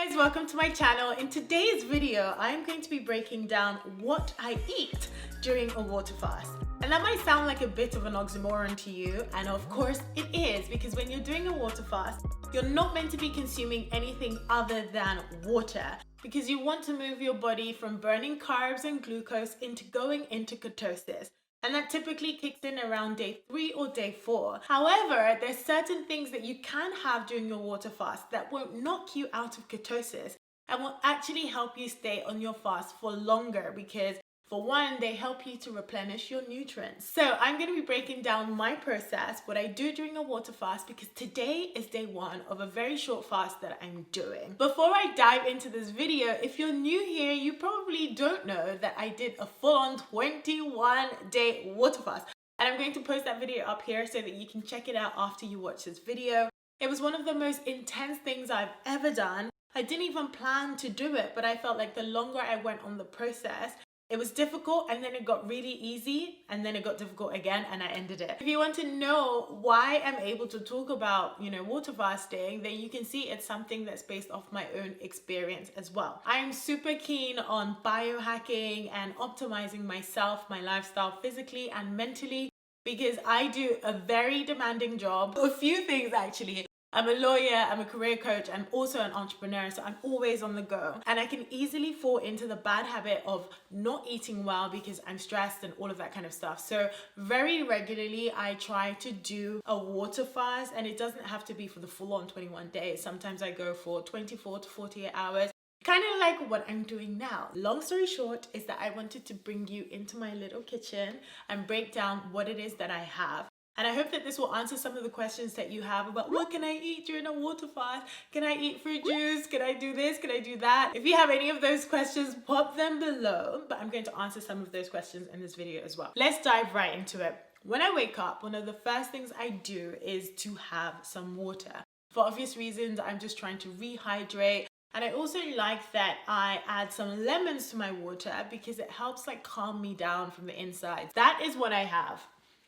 Guys, welcome to my channel. In today's video, I'm going to be breaking down what I eat during a water fast. And that might sound like a bit of an oxymoron to you, and of course it is, because when you're doing a water fast, you're not meant to be consuming anything other than water, because you want to move your body from burning carbs and glucose into going into ketosis. And that typically kicks in around day 3 or day 4. However, there's certain things that you can have during your water fast that won't knock you out of ketosis and will actually help you stay on your fast for longer, because for one, they help you to replenish your nutrients. So I'm going to be breaking down my process, what I do during a water fast, because today is day 1 of a very short fast that I'm doing. Before I dive into this video, if you're new here, you probably don't know that I did a full-on 21-day water fast. And I'm going to post that video up here so that you can check it out after you watch this video. It was one of the most intense things I've ever done. I didn't even plan to do it, but I felt like the longer I went on the process, it was difficult, and then it got really easy, and then it got difficult again, and I ended it. If you want to know why I'm able to talk about, water fasting, then you can see it's something that's based off my own experience as well. I am super keen on biohacking and optimizing myself, my lifestyle, physically and mentally, because I do a very demanding job. A few things actually. I'm a lawyer, I'm a career coach, I'm also an entrepreneur, so I'm always on the go. And I can easily fall into the bad habit of not eating well because I'm stressed and all of that kind of stuff. So very regularly, I try to do a water fast, and it doesn't have to be for the full-on 21 days. Sometimes I go for 24 to 48 hours. Kind of like what I'm doing now. Long story short is that I wanted to bring you into my little kitchen and break down what it is that I have. And I hope that this will answer some of the questions that you have about what can I eat during a water fast? Can I eat fruit juice? Can I do this? Can I do that? If you have any of those questions, pop them below. But I'm going to answer some of those questions in this video as well. Let's dive right into it. When I wake up, one of the first things I do is to have some water. For obvious reasons, I'm just trying to rehydrate. And I also like that I add some lemons to my water because it helps calm me down from the inside. That is what I have.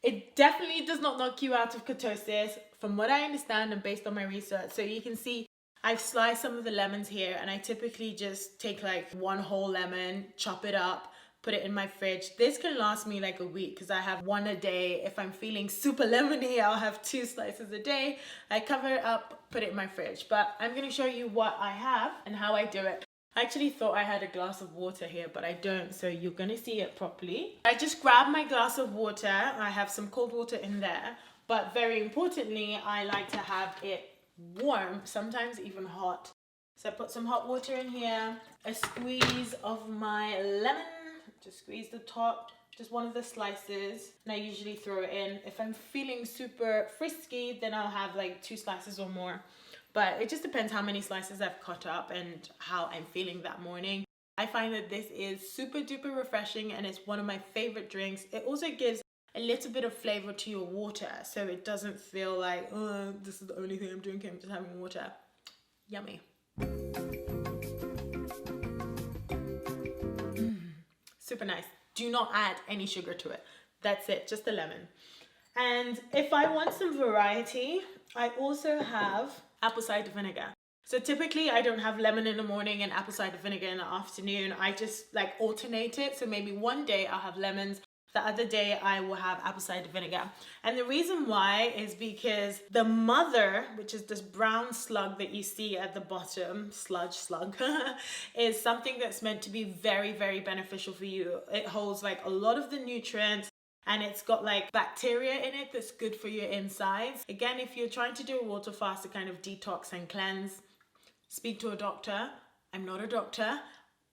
It definitely does not knock you out of ketosis, from what I understand and based on my research. So you can see I've sliced some of the lemons here, and I typically just take one whole lemon, chop it up, put it in my fridge. This can last me a week because I have one a day. If I'm feeling super lemony, I'll have 2 slices a day. I cover it up, put it in my fridge. But I'm going to show you what I have and how I do it. I actually thought I had a glass of water here, but I don't, so you're gonna see it properly. I just grabbed my glass of water. I have some cold water in there, but very importantly, I like to have it warm, sometimes even hot. So I put some hot water in here, a squeeze of my lemon, just squeeze the top, just one of the slices, and I usually throw it in. If I'm feeling super frisky, then I'll have 2 slices or more. But it just depends how many slices I've cut up and how I'm feeling that morning. I find that this is super duper refreshing, and it's one of my favorite drinks. It also gives a little bit of flavor to your water, so it doesn't feel like, oh, this is the only thing I'm drinking, I'm just having water. Yummy. Super nice. Do not add any sugar to it. That's it, just the lemon. And if I want some variety, I also have apple cider vinegar. So typically I don't have lemon in the morning and apple cider vinegar in the afternoon. I just alternate it. So maybe one day I'll have lemons, the other day I will have apple cider vinegar. And the reason why is because the mother, which is this brown slug that you see at the bottom, slug, is something that's meant to be very, very beneficial for you. It holds a lot of the nutrients, and it's got bacteria in it that's good for your insides. Again, if you're trying to do a water fast to kind of detox and cleanse, speak to a doctor. I'm not a doctor,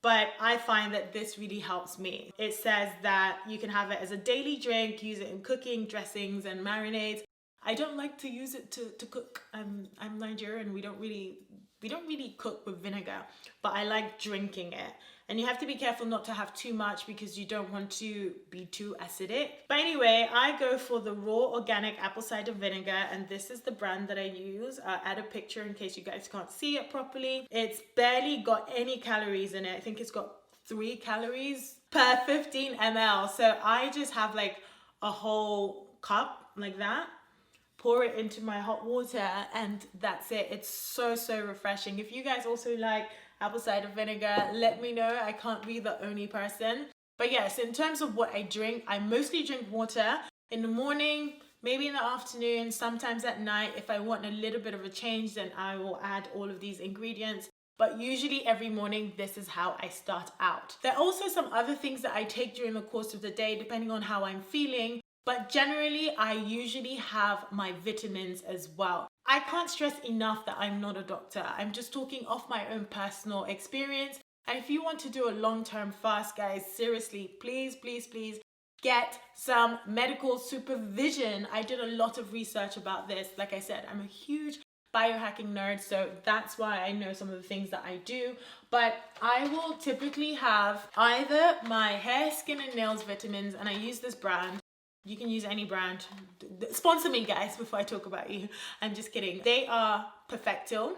but I find that this really helps me. It says that you can have it as a daily drink, use it in cooking, dressings, and marinades. I don't like to use it to cook. I'm Nigerian. We don't really cook with vinegar, but I like drinking it. And you have to be careful not to have too much because you don't want to be too acidic. But anyway, I go for the raw organic apple cider vinegar, and this is the brand that I use. I'll add a picture in case you guys can't see it properly. It's barely got any calories in it. I think it's got 3 calories per 15 ml. So I just have a whole cup like that. pour it into my hot water, and that's it. It's so refreshing. If you guys also like apple cider vinegar, let me know. I can't be the only person. But yes, in terms of what I drink, I mostly drink water in the morning, maybe in the afternoon, sometimes at night. If I want a little bit of a change, then I will add all of these ingredients. But usually every morning, this is how I start out. There are also some other things that I take during the course of the day, depending on how I'm feeling. But generally, I usually have my vitamins as well. I can't stress enough that I'm not a doctor. I'm just talking off my own personal experience. And if you want to do a long-term fast, guys, seriously, please get some medical supervision. I did a lot of research about this. Like I said, I'm a huge biohacking nerd, so that's why I know some of the things that I do. But I will typically have either my hair, skin and nails vitamins, and I use this brand. You can use any brand. Sponsor me, guys, before I talk about you. I'm just kidding. They are Perfectil,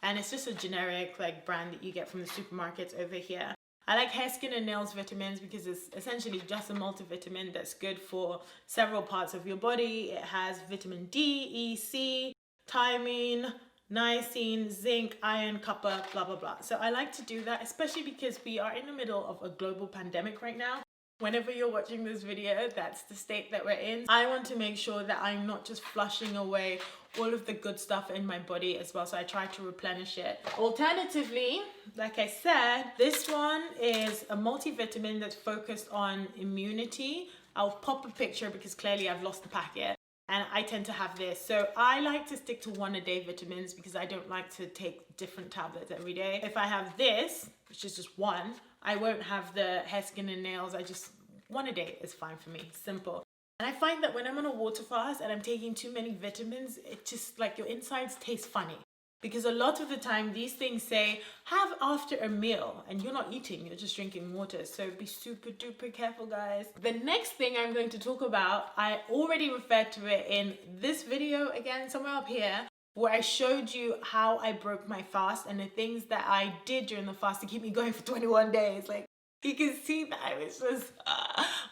and it's just a generic like brand that you get from the supermarkets over here. I like hair, skin and nails vitamins because it's essentially just a multivitamin that's good for several parts of your body. It has vitamin D, E, C, thiamine, niacin, zinc, iron, copper, blah, blah, blah. So I like to do that, especially because we are in the middle of a global pandemic right now. Whenever you're watching this video, that's the state that we're in. I want to make sure that I'm not just flushing away all of the good stuff in my body as well. So I try to replenish it. Alternatively, like I said, this one is a multivitamin that's focused on immunity. I'll pop a picture because clearly I've lost the packet. And I tend to have this. So I like to stick to 1 a day vitamins because I don't like to take different tablets every day. If I have this, which is just 1, I won't have the hair, skin and nails. I just 1 a day is fine for me, simple. And I find that when I'm on a water fast and I'm taking too many vitamins, it just like your insides taste funny. Because a lot of the time these things say have after a meal, and you're not eating, you're just drinking water. So be super duper careful, guys. The next thing I'm going to talk about, I already referred to it in this video, again, somewhere up here, where I showed you how I broke my fast and the things that I did during the fast to keep me going for 21 days. Like, you can see that I was just,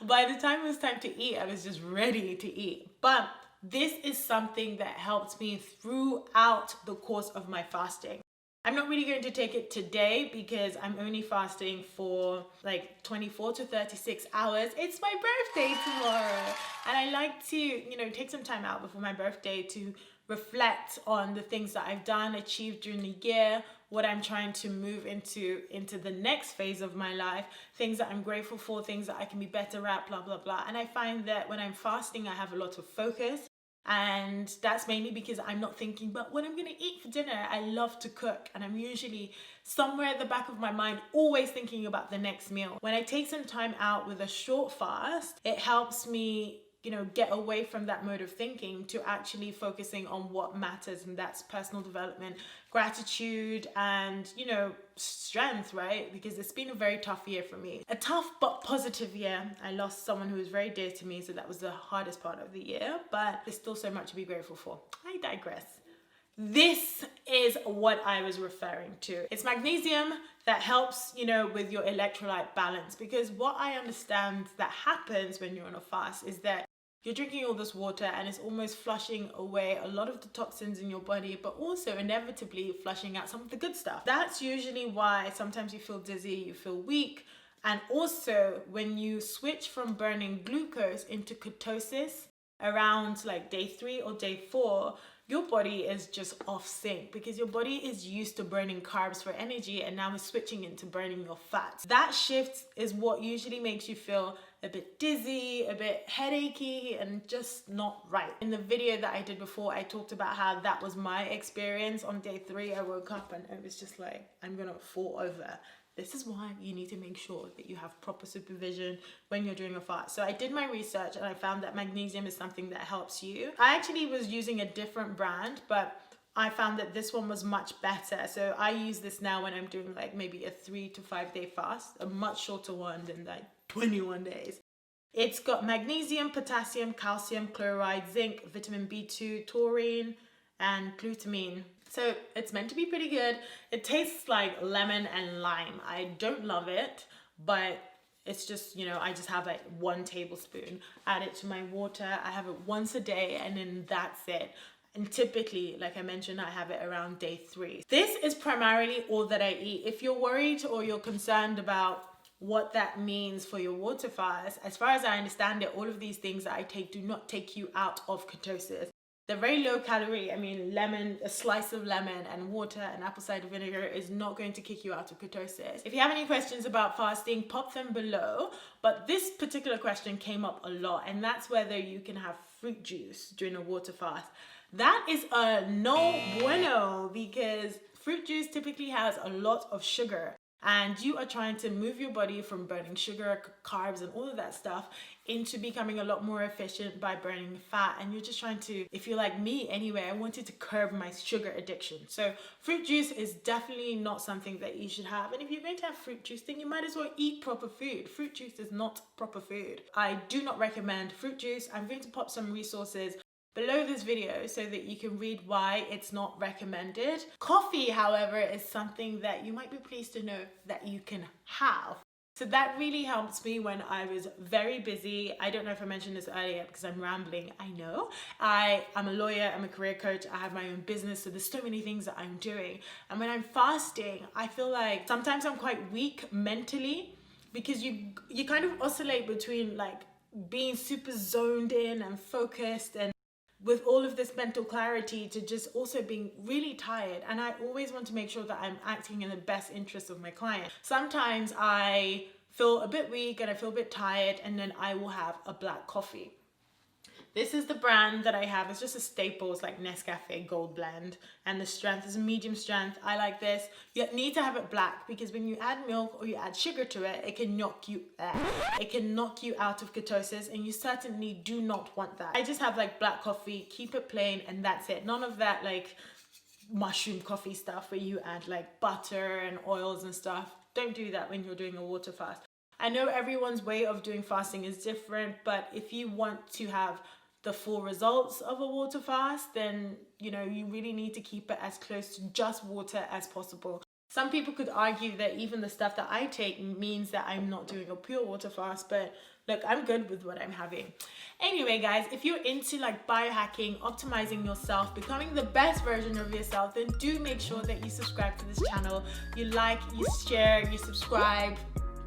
by the time it was time to eat, I was just ready to eat. But this is something that helped me throughout the course of my fasting. I'm not really going to take it today because I'm only fasting for like 24 to 36 hours. It's my birthday tomorrow. And I like to, take some time out before my birthday to reflect on the things that I've done, achieved during the year, what I'm trying to move into the next phase of my life, things that I'm grateful for, things that I can be better at, blah, blah, blah. And I find that when I'm fasting, I have a lot of focus. And that's mainly because I'm not thinking about what I'm going to eat for dinner. I love to cook, and I'm usually somewhere at the back of my mind always thinking about the next meal. When I take some time out with a short fast, it helps me get away from that mode of thinking to actually focusing on what matters, and that's personal development, gratitude, and strength, right? Because it's been a very tough year for me. A tough but positive year. I lost someone who was very dear to me, so that was the hardest part of the year, but there's still so much to be grateful for. I digress. This is what I was referring to. It's magnesium that helps, with your electrolyte balance, because what I understand that happens when you're on a fast is that you're drinking all this water and it's almost flushing away a lot of the toxins in your body, but also inevitably flushing out some of the good stuff. That's usually why sometimes you feel dizzy, you feel weak. And also when you switch from burning glucose into ketosis around like day 3 or day 4, your body is just off sync because your body is used to burning carbs for energy, and now it's switching into burning your fats. That shift is what usually makes you feel a bit dizzy, a bit headachy, and just not right. In the video that I did before, I talked about how that was my experience. On day 3, I woke up and it was just like, I'm gonna fall over. This is why you need to make sure that you have proper supervision when you're doing a fast. So I did my research and I found that magnesium is something that helps you. I actually was using a different brand, but I found that this one was much better. So I use this now when I'm doing like maybe a 3 to 5 day fast, a much shorter one than like 21 days. It's got magnesium, potassium, calcium, chloride, zinc, vitamin B2, taurine, and glutamine. So it's meant to be pretty good. It tastes like lemon and lime. I don't love it, but it's just, you know, I just have like 1 tablespoon, add it to my water. I have it once a day, and then that's it. And typically, like I mentioned, I have it around day 3. This is primarily all that I eat. If you're worried or you're concerned about what that means for your water fast, as far as I understand it, all of these things that I take do not take you out of ketosis. They're very low calorie. I mean, lemon, a slice of lemon and water and apple cider vinegar is not going to kick you out of ketosis. If you have any questions about fasting, pop them below. But this particular question came up a lot, and that's whether you can have fruit juice during a water fast. That is a no bueno, because fruit juice typically has a lot of sugar, and you are trying to move your body from burning sugar, carbs, and all of that stuff into becoming a lot more efficient by burning fat. And you're just trying to, if you're like me anyway, I wanted to curb my sugar addiction. So fruit juice is definitely not something that you should have. And if you're going to have fruit juice, then you might as well eat proper food. Fruit juice is not proper food. I do not recommend fruit juice. I'm going to pop some resources below this video so that you can read why it's not recommended. Coffee, however, is something that you might be pleased to know that you can have. So that really helps me when I was very busy. I don't know if I mentioned this earlier because I'm rambling, I know. I'm a lawyer, I'm a career coach, I have my own business, so there's so many things that I'm doing. And when I'm fasting, I feel like sometimes I'm quite weak mentally, because you kind of oscillate between like being super zoned in and focused, and with all of this mental clarity, to just also being really tired. And I always want to make sure that I'm acting in the best interest of my client. Sometimes I feel a bit weak and I feel a bit tired, and then I will have a black coffee. This is the brand that I have. It's just a staple. It's like Nescafe Gold Blend, and the strength is a medium strength. I like this. You need to have it black, because when you add milk or you add sugar to it, it can knock you out of ketosis, and you certainly do not want that. I just have like black coffee, keep it plain, and that's it. None of that like mushroom coffee stuff where you add like butter and oils and stuff. Don't do that when you're doing a water fast. I know everyone's way of doing fasting is different, but if you want to have the full results of a water fast, then you know you really need to keep it as close to just water as possible. Some people could argue that even the stuff that I take means that I'm not doing a pure water fast, but look, I'm good with what I'm having. Anyway, guys, if you're into like biohacking, optimizing yourself, becoming the best version of yourself, then do make sure that you subscribe to this channel. You like, you share, you subscribe.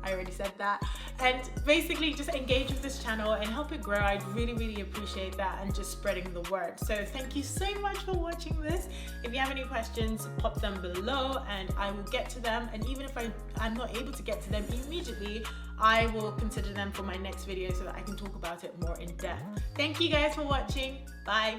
I already said that. And basically just engage with this channel and help it grow. I'd really appreciate that, and just spreading the word. So thank you so much for watching this. If you have any questions, pop them below and I will get to them. And even if I'm not able to get to them immediately, I will consider them for my next video so that I can talk about it more in depth. Thank you guys for watching. Bye.